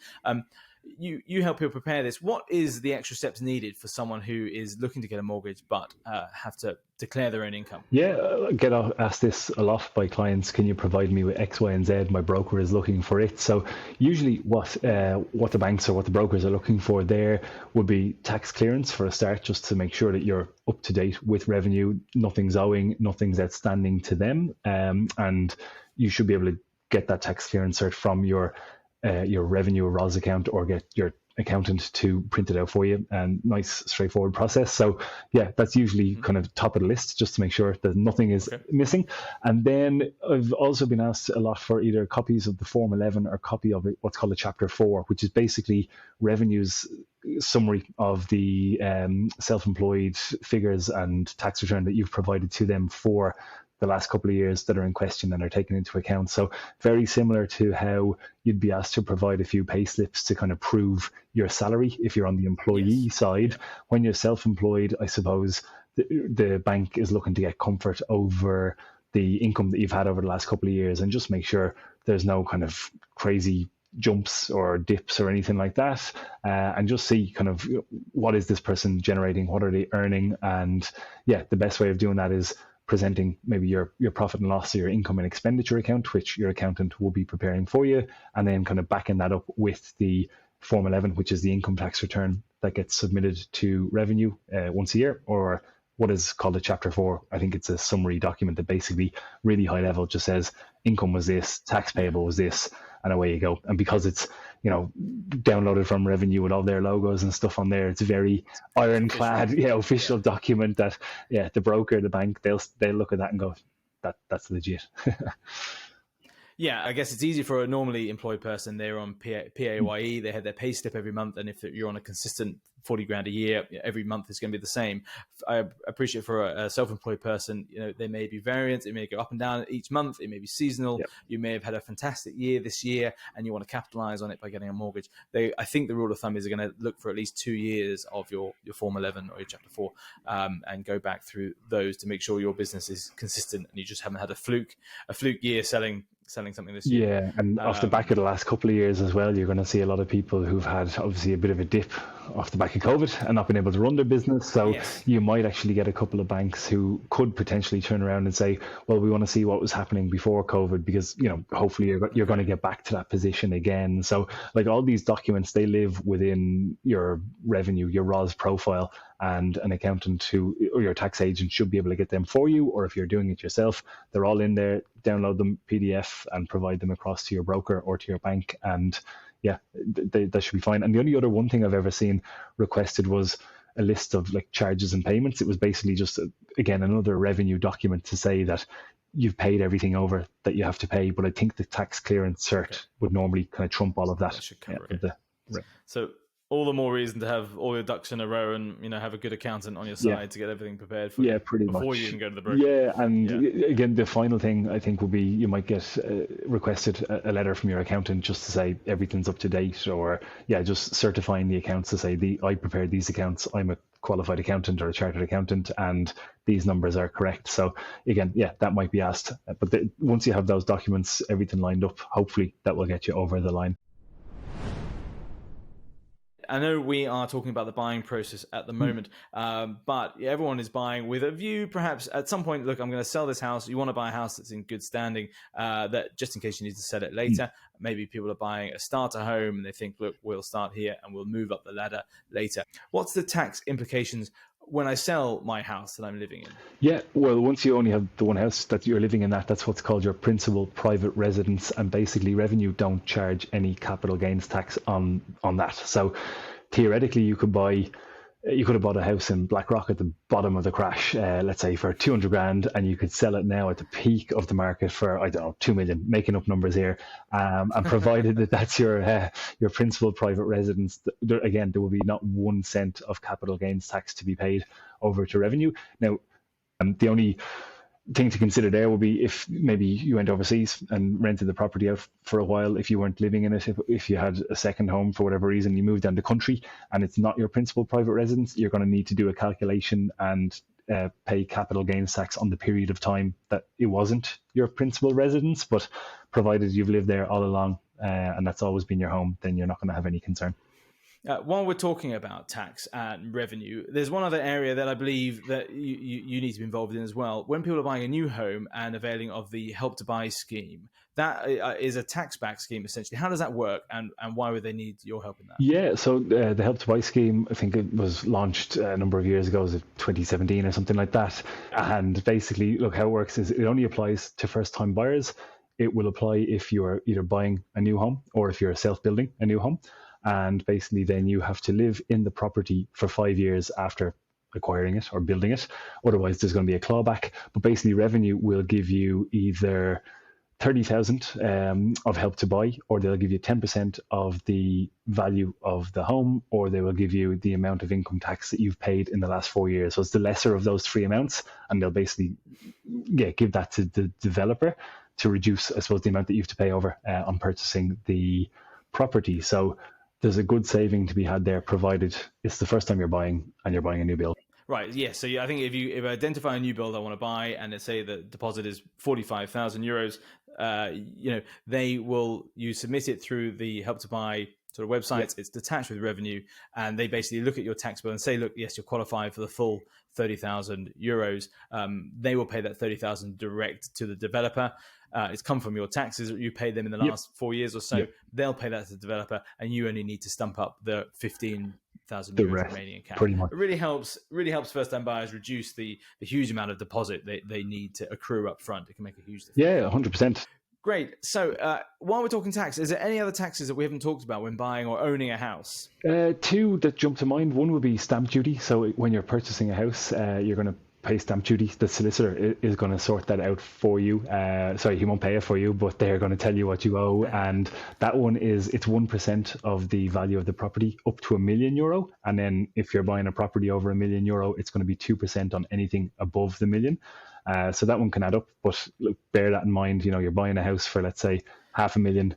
you help people prepare this. What is the extra steps needed for someone who is looking to get a mortgage but have to declare their own income? Yeah, I get asked this a lot by clients. Can you provide me with X, Y, and Z? My broker is looking for it. So usually what the banks or what the brokers are looking for there would be tax clearance for a start, just to make sure that you're up to date with revenue, nothing's owing, nothing's outstanding to them. And you should be able to get that tax clearance cert from your revenue or ROS account, or get your accountant to print it out for you, and nice straightforward process. So yeah, that's usually kind of top of the list, just to make sure that nothing is missing. And then I've also been asked a lot for either copies of the Form 11 or copy of what's called a Chapter 4, which is basically revenues summary of the self-employed figures and tax return that you've provided to them for the last couple of years that are in question and are taken into account. So very similar to how you'd be asked to provide a few pay slips to kind of prove your salary if you're on the employee side. When you're self-employed, I suppose the bank is looking to get comfort over the income that you've had over the last couple of years, and just make sure there's no kind of crazy jumps or dips or anything like that, and just see kind of what is this person generating, what are they earning. And yeah, the best way of doing that is presenting maybe your profit and loss or your income and expenditure account, which your accountant will be preparing for you, and then kind of backing that up with the Form 11, which is the income tax return that gets submitted to revenue once a year, or what is called a Chapter 4. I think it's a summary document that basically really high level just says income was this, tax payable was this, and away you go. And because it's, downloaded from revenue with all their logos and stuff on there, it's a very ironclad, official document that, the broker, the bank, they'll look at that and go, that's legit. Yeah, I guess it's easy for a normally employed person. They're on PAYE, they have their pay slip every month, and if you're on a consistent 40 grand a year, every month is going to be the same. I appreciate for a self-employed person, there may be variance, it may go up and down each month, it may be seasonal. You may have had a fantastic year this year and you want to capitalize on it by getting a mortgage. I think the rule of thumb is they're going to look for at least 2 years of your Form 11 or your Chapter 4 and go back through those to make sure your business is consistent and you just haven't had a fluke year selling something this year. Yeah, and off the back of the last couple of years as well, you're going to see a lot of people who've had obviously a bit of a dip off the back of COVID and not been able to run their business. So you might actually get a couple of banks who could potentially turn around and say, well, we want to see what was happening before COVID, because, hopefully you're going to get back to that position again. So like all these documents, they live within your revenue, your ROS profile, and an accountant or your tax agent should be able to get them for you. Or if you're doing it yourself, they're all in there. Download them PDF and provide them across to your broker or to your bank, and that should be fine. And the only other one thing I've ever seen requested was a list of like charges and payments. It was basically just again another revenue document to say that you've paid everything over that you have to pay. But I think the tax clearance cert would normally kind of trump all of that. That should cover it. So all the more reason to have all your ducks in a row and have a good accountant on your side to get everything prepared for you before you even go to the broker. Again, the final thing I think will be you might get requested a letter from your accountant just to say everything's up to date, or just certifying the accounts to say I prepared these accounts, I'm a qualified accountant or a chartered accountant, and these numbers are correct. So again, that might be asked, but once you have those documents, everything lined up, hopefully that will get you over the line. I know we are talking about the buying process at the moment, but everyone is buying with a view, perhaps at some point, look, I'm going to sell this house. You want to buy a house that's in good standing, that just in case you need to sell it later. Maybe people are buying a starter home and they think, look, we'll start here and we'll move up the ladder later. What's the tax implications when I sell my house that I'm living in? Yeah, well, once you only have the one house that you're living in, that's what's called your principal private residence, and basically revenue don't charge any capital gains tax on that. So theoretically, you could buy you could have bought a house in Blackrock at the bottom of the crash, let's say for 200 grand, and you could sell it now at the peak of the market for, I don't know, 2 million, making up numbers here. And provided that that's your principal private residence, again, there will be not 1 cent of capital gains tax to be paid over to revenue. Now, the only thing to consider there would be if maybe you went overseas and rented the property out for a while, if you weren't living in it, if you had a second home for whatever reason, you moved down the country and it's not your principal private residence, you're going to need to do a calculation and pay capital gains tax on the period of time that it wasn't your principal residence. But provided you've lived there all along and that's always been your home, then you're not going to have any concern. While we're talking about tax and revenue, there's one other area that I believe that you need to be involved in as well. When people are buying a new home and availing of the Help to Buy scheme, that is a tax-backed scheme, essentially. How does that work, and why would they need your help in that? Yeah, so the Help to Buy scheme, I think it was launched a number of years ago, was it 2017 or something like that? And basically, look, how it works is it only applies to first-time buyers. It will apply if you're either buying a new home or if you're self-building a new home. And basically then you have to live in the property for 5 years after acquiring it or building it. Otherwise, there's going to be a clawback. But basically, revenue will give you either 30,000 of Help to Buy, or they'll give you 10% of the value of the home, or they will give you the amount of income tax that you've paid in the last 4 years. So it's the lesser of those three amounts, and they'll basically give that to the developer to reduce, I suppose, the amount that you have to pay over on purchasing the property. So there's a good saving to be had there, provided it's the first time you're buying and you're buying a new build. Right. Yeah. So I think if I identify a new build I want to buy, and let's say the deposit is 45,000 euros, you submit it through the Help to Buy sort of websites. Yep. It's detached with revenue, and they basically look at your tax bill and say, look, yes, you're qualified for the full 30,000 euros. They will pay that 30,000 direct to the developer. It's come from your taxes that you paid them in the last 4 years or so. Yep. They'll pay that to the developer, and you only need to stump up the 15,000 euros remaining in cash. Pretty much. It really helps first-time buyers reduce the huge amount of deposit they need to accrue up front. It can make a huge difference. Yeah, 100%. Great. So while we're talking tax, is there any other taxes that we haven't talked about when buying or owning a house? Two that jump to mind. One would be stamp duty. So when you're purchasing a house, you're going to pay stamp duty. The solicitor is going to sort that out for you. Sorry, he won't pay it for you, but they're going to tell you what you owe. And that one it's 1% of the value of the property up to €1 million. And then if you're buying a property over €1 million, it's going to be 2% on anything above the million. So that one can add up, but look, bear that in mind. You're buying a house for, let's say, $500,000.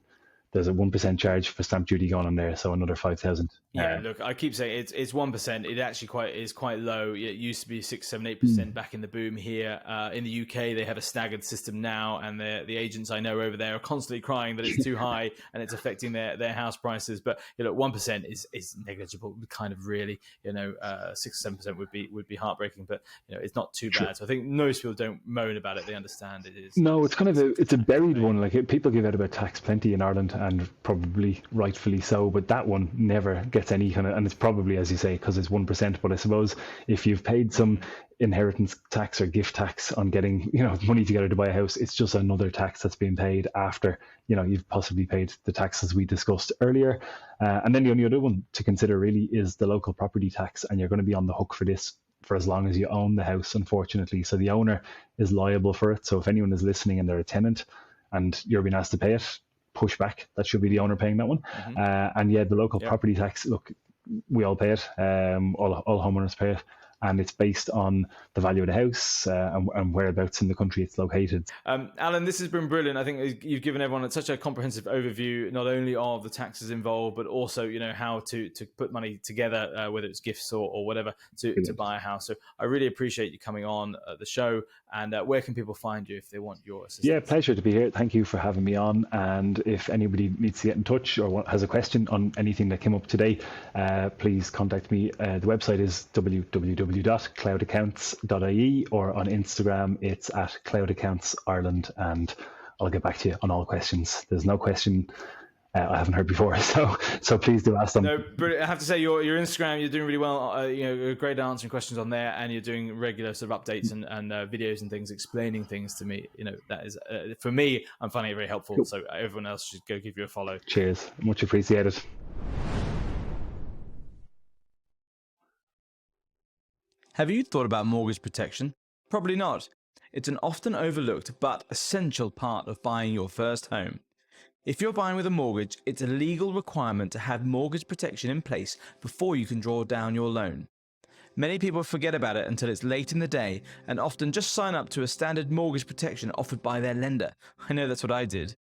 There's a 1% charge for stamp duty going on there, so another 5,000. Yeah, look, I keep saying it's 1%. It actually is quite low. It used to be 6, 7, 8% back in the boom here. In the UK, they have a staggered system now, and the agents I know over there are constantly crying that it's too high and it's affecting their house prices. But 1% is negligible, kind of really. 6 or 7% would be heartbreaking, but it's not too bad. So I think most people don't moan about it; they understand it is. No, it's kind of a buried one. Like people give out about tax plenty in Ireland, and probably rightfully so, but that one never gets any kind of, and it's probably, as you say, because it's 1%. But I suppose if you've paid some inheritance tax or gift tax on getting money together to buy a house, it's just another tax that's being paid after you've possibly paid the taxes we discussed earlier. And then the only other one to consider really is the local property tax, and you're going to be on the hook for this for as long as you own the house, unfortunately. So the owner is liable for it. So if anyone is listening and they're a tenant and you're being asked to pay it, push back. That should be the owner paying that one. Mm-hmm. And the local property tax, look, we all pay it. All homeowners pay it. And it's based on the value of the house and whereabouts in the country it's located. Alan, this has been brilliant. I think you've given everyone such a comprehensive overview, not only of the taxes involved, but also how to put money together, whether it's gifts or whatever, to buy a house. So I really appreciate you coming on the show. And where can people find you if they want your assistance? Yeah, pleasure to be here. Thank you for having me on. And if anybody needs to get in touch or has a question on anything that came up today, please contact me. The website is www.CloudAccounts.ie, or on Instagram it's at CloudAccounts Ireland, and I'll get back to you on all questions. There's no question I haven't heard before, so please do ask them. No, but I have to say your Instagram, you're doing really well. You're great at answering questions on there, and you're doing regular sort of updates and videos and things, explaining things to me. That is for me, I'm finding it very helpful. Cool. So everyone else should go give you a follow. Cheers, much appreciated. Have you thought about mortgage protection? Probably not. It's an often overlooked but essential part of buying your first home. If you're buying with a mortgage, it's a legal requirement to have mortgage protection in place before you can draw down your loan. Many people forget about it until it's late in the day and often just sign up to a standard mortgage protection offered by their lender. I know that's what I did.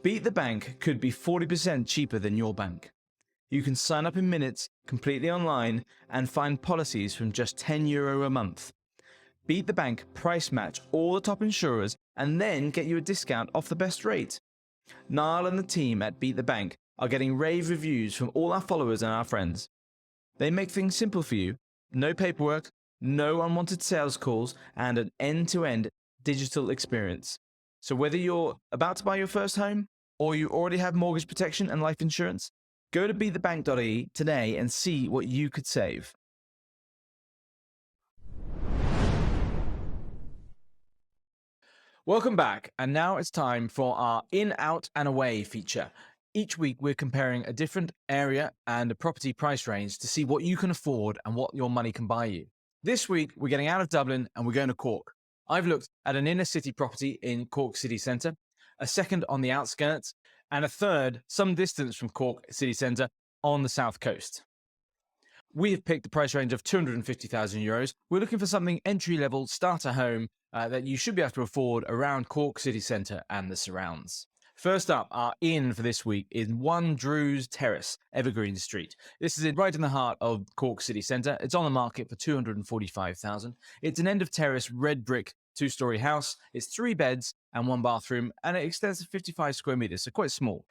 Beat the Bank could be 40% cheaper than your bank. You can sign up in minutes, completely online, and find policies from just €10 a month. Beat the Bank price match all the top insurers and then get you a discount off the best rate. Niall and the team at Beat the Bank are getting rave reviews from all our followers and our friends. They make things simple for you. No paperwork, no unwanted sales calls, and an end-to-end digital experience. So whether you're about to buy your first home or you already have mortgage protection and life insurance, go to beatthebank.ie today and see what you could save. Welcome back, and now it's time for our In, Out and Away feature. Each week we're comparing a different area and a property price range to see what you can afford and what your money can buy you. This week we're getting out of Dublin and we're going to Cork. I've looked at an inner city property in Cork city centre, a second on the outskirts, and a third some distance from Cork city centre on the south coast. We have picked the price range of €250,000. We're looking for something entry-level, starter home that you should be able to afford around Cork city centre and the surrounds. First up, our inn for this week is 1 Drews Terrace, Evergreen Street. This is right in the heart of Cork city centre. It's on the market for €245,000. It's an end of terrace red brick 2-storey house. It's 3 beds and 1 bathroom, and it extends to 55 square metres, so quite small.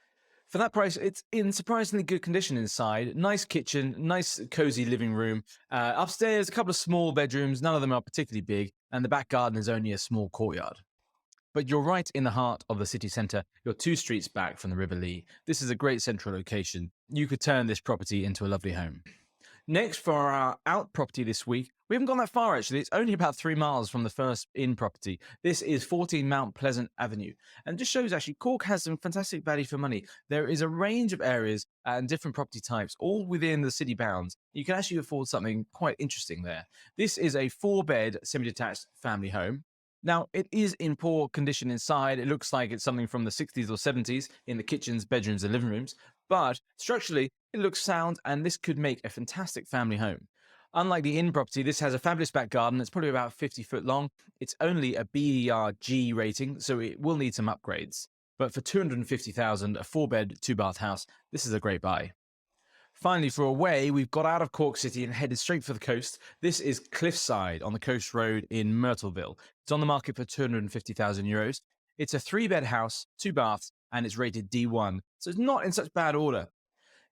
For that price, it's in surprisingly good condition inside. Nice kitchen, nice cozy living room. Upstairs, a couple of small bedrooms. None of them are particularly big. And the back garden is only a small courtyard. But you're right in the heart of the city centre. You're 2 streets back from the River Lee. This is a great central location. You could turn this property into a lovely home. Next, for our out property this week, we haven't gone that far actually. It's only about 3 miles from the first in property. This is 14 Mount Pleasant Avenue, and just shows actually Cork has some fantastic value for money. There is a range of areas and different property types, all within the city bounds. You can actually afford something quite interesting there. This is a 4-bed semi-detached family home. Now, it is in poor condition inside. It looks like it's something from the 60s or 70s in the kitchens, bedrooms, and living rooms. But structurally, it looks sound, and this could make a fantastic family home. Unlike the inn property, this has a fabulous back garden. It's probably about 50 foot long. It's only a BER-G rating, so it will need some upgrades. But for $250,000, a 4-bed, 2-bath house, this is a great buy. Finally, for away, we've got out of Cork City and headed straight for the coast. This is Cliffside on the Coast Road in Myrtleville. It's on the market for €250,000. It's a 3-bed house, 2 baths, and it's rated D1, so it's not in such bad order.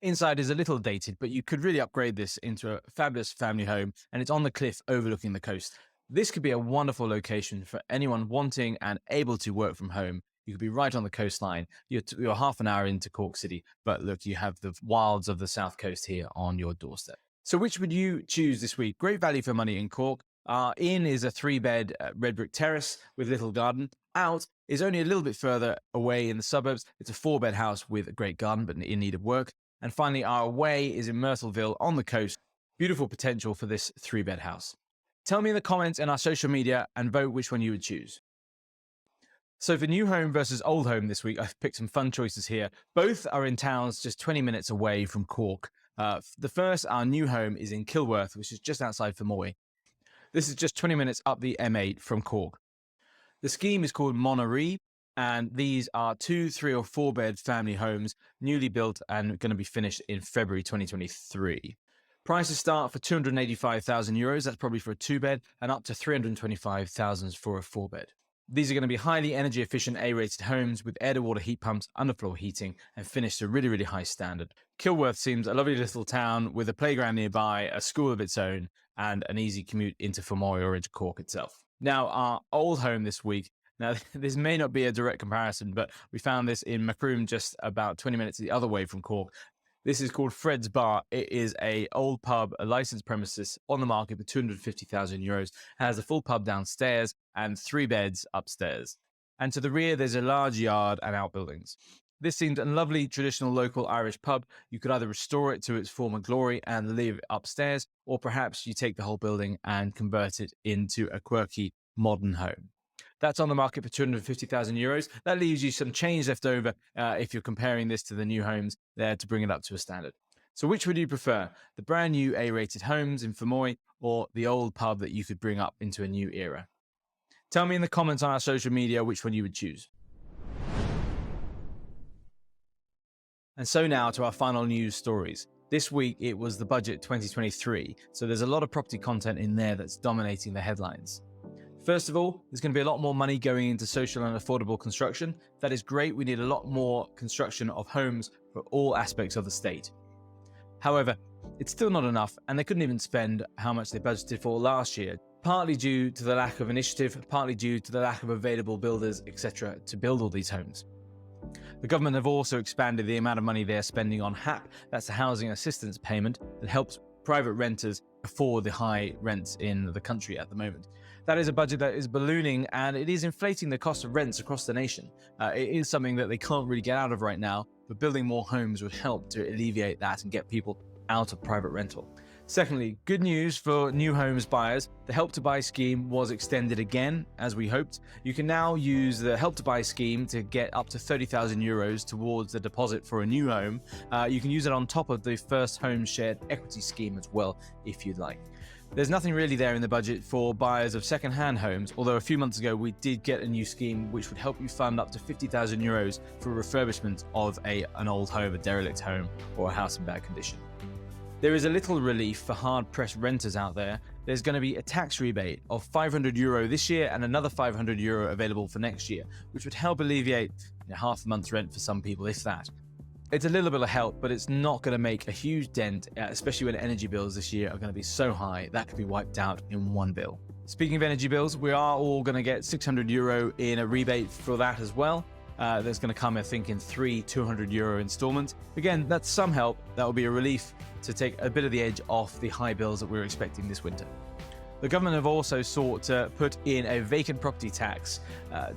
Inside is a little dated, but you could really upgrade this into a fabulous family home, and it's on the cliff overlooking the coast. This could be a wonderful location for anyone wanting and able to work from home. You could be right on the coastline. You're half an hour into Cork City, but look, you have the wilds of the south coast here on your doorstep. So which would you choose this week? Great value for money in Cork. Our inn is a 3-bed red brick terrace with a little garden. Out is only a little bit further away in the suburbs. It's a 4-bed house with a great garden, but in need of work. And finally, our away is in Myrtleville on the coast. Beautiful potential for this 3-bed house. Tell me in the comments and our social media and vote which one you would choose. So for new home versus old home this week, I've picked some fun choices here. Both are in towns just 20 minutes away from Cork. The first, our new home, is in Kilworth, which is just outside Fermoy. This is just 20 minutes up the M8 from Cork. The scheme is called Monterey, and these are 2, 3 or 4-bed family homes, newly built and going to be finished in February 2023. Prices start for €285,000, that's probably for a 2-bed, and up to €325,000 for a 4-bed. These are going to be highly energy efficient A-rated homes with air-to-water heat pumps, underfloor heating, and finished to a really, really high standard. Kilworth seems a lovely little town with a playground nearby, a school of its own, and an easy commute into Fermoy or into Cork itself. Now, our old home this week. Now, this may not be a direct comparison, but we found this in Macroom, just about 20 minutes the other way from Cork. This is called Fred's Bar. It is a old pub, a licensed premises on the market for €250,000. It has a full pub downstairs and 3 beds upstairs. And to the rear, there's a large yard and outbuildings. This seemed a lovely traditional local Irish pub. You could either restore it to its former glory and live upstairs, or perhaps you take the whole building and convert it into a quirky modern home. That's on the market for €250,000. That leaves you some change left over if you're comparing this to the new homes there to bring it up to a standard. So which would you prefer? The brand new A-rated homes in Fermoy or the old pub that you could bring up into a new era? Tell me in the comments on our social media which one you would choose. And so now to our final news stories. This week it was the budget 2023, so there's a lot of property content in there that's dominating the headlines. First of all, there's going to be a lot more money going into social and affordable construction. That is great. We need a lot more construction of homes for all aspects of the state. However, it's still not enough, and they couldn't even spend how much they budgeted for last year, partly due to the lack of initiative, partly due to the lack of available builders, etc., to build all these homes. The government have also expanded the amount of money they're spending on HAP, that's the housing assistance payment that helps private renters afford the high rents in the country at the moment. That is a budget that is ballooning, and it is inflating the cost of rents across the nation. It is something that they can't really get out of right now, but building more homes would help to alleviate that and get people out of private rental. Secondly, good news for new homes buyers. The Help to Buy scheme was extended again, as we hoped. You can now use the Help to Buy scheme to get up to €30,000 towards the deposit for a new home. You can use it on top of the First Home Shared Equity scheme as well, if you'd like. There's nothing really there in the budget for buyers of second-hand homes, although a few months ago we did get a new scheme which would help you fund up to €50,000 for refurbishment of an old home, a derelict home, or a house in bad condition. There is a little relief for hard-pressed renters out there. There's going to be a tax rebate of €500 this year and another €500 available for next year, which would help alleviate half a month's rent for some people, if that. It's a little bit of help, but it's not going to make a huge dent, especially when energy bills this year are going to be so high that could be wiped out in one bill. Speaking of energy bills, we are all going to get €600 in a rebate for that as well. That's going to come, I think, in 3 €200 installments. Again, that's some help. That will be a relief to take a bit of the edge off the high bills that we're expecting this winter. The government have also sought to put in a vacant property tax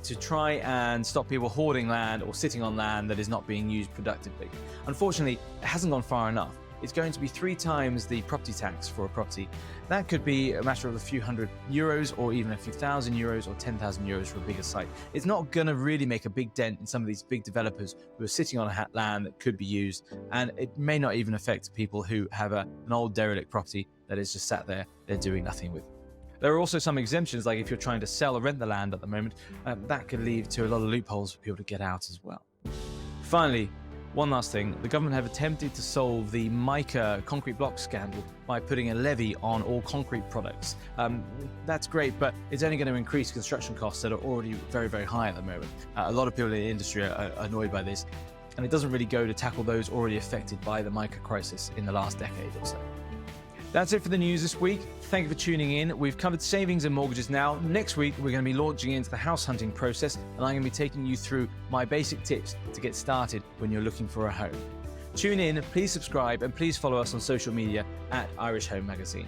to try and stop people hoarding land or sitting on land that is not being used productively. Unfortunately, it hasn't gone far enough. It's going to be 3 times the property tax for a property. That could be a matter of a few €100 or even a few €1,000 or €10,000 for a bigger site. It's not going to really make a big dent in some of these big developers who are sitting on land that could be used, and it may not even affect people who have an old derelict property that is just sat there, they're doing nothing with. There are also some exemptions, like if you're trying to sell or rent the land at the moment, that could lead to a lot of loopholes for people to get out as well. Finally, one last thing, the government have attempted to solve the mica concrete block scandal by putting a levy on all concrete products. That's great, but it's only going to increase construction costs that are already very, very high at the moment. A lot of people in the industry are annoyed by this, and it doesn't really go to tackle those already affected by the mica crisis in the last decade or so. That's it for the news this week. Thank you for tuning in. We've covered savings and mortgages now. Next week, we're going to be launching into the house hunting process, and I'm going to be taking you through my basic tips to get started when you're looking for a home. Tune in, please subscribe, and please follow us on social media at Irish Home Magazine.